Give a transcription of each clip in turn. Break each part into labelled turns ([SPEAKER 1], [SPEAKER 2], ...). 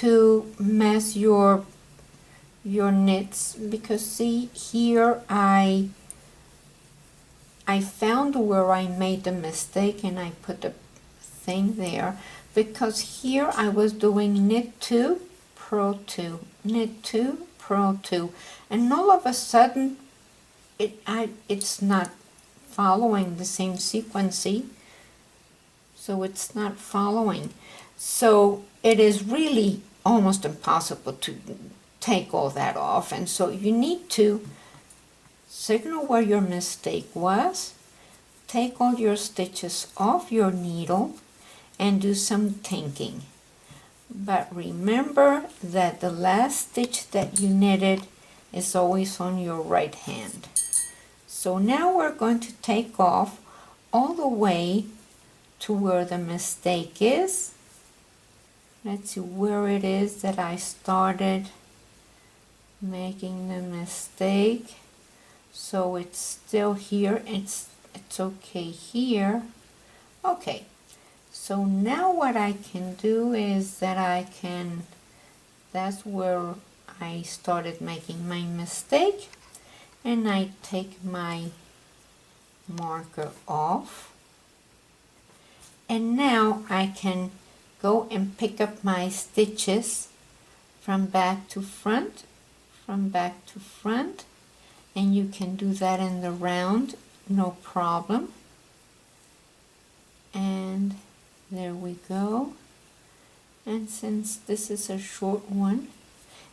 [SPEAKER 1] to mess your knits, because see here I found where I made the mistake and I put the thing there, because here I was doing knit 2, purl 2, knit 2, purl 2, and all of a sudden it's not following the same sequence, so it's not following. So it is really almost impossible to take all that off, and so you need to signal where your mistake was, take all your stitches off your needle, and do some tinking. But remember that the last stitch that you knitted is always on your right hand. So now we're going to take off all the way to where the mistake is. Let's see where it is that I started making the mistake. So it's still here, it's okay here. Okay, so now what I can do is that that's where I started making my mistake, and I take my marker off, and now I can go and pick up my stitches from back to front, and you can do that in the round, no problem. And there we go. And since this is a short one,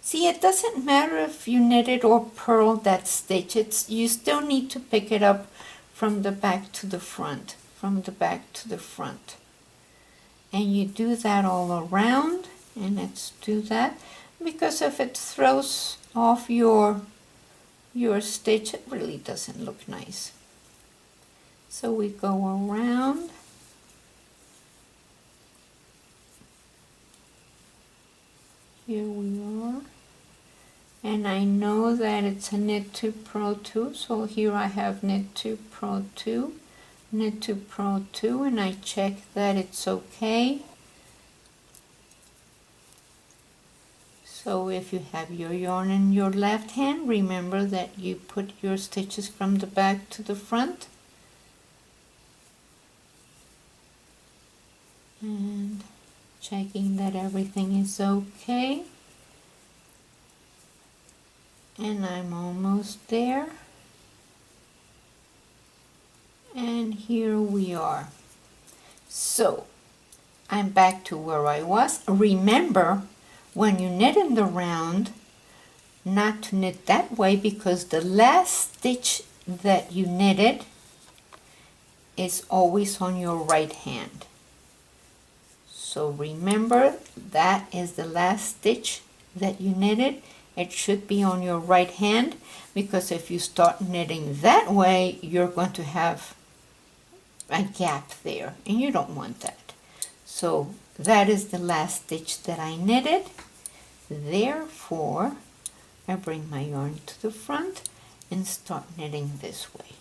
[SPEAKER 1] see, it doesn't matter if you knitted or purled that stitch, you still need to pick it up from the back to the front, and you do that all around. And let's do that, because if it throws off your stitch, it really doesn't look nice. So we go around, here we are, and I know that it's a knit 2, purl 2, so here I have knit 2, purl 2, knit 2, purl 2, and I check that it's okay. So if you have your yarn in your left hand, remember that you put your stitches from the back to the front. And checking that everything is okay. And I'm almost there. And here we are. So I'm back to where I was. Remember, when you knit in the round, not to knit that way, because the last stitch that you knitted is always on your right hand. So remember, that is the last stitch that you knitted. It should be on your right hand, because if you start knitting that way, you're going to have a gap there, and you don't want that. So that is the last stitch that I knitted. Therefore, I bring my yarn to the front and start knitting this way.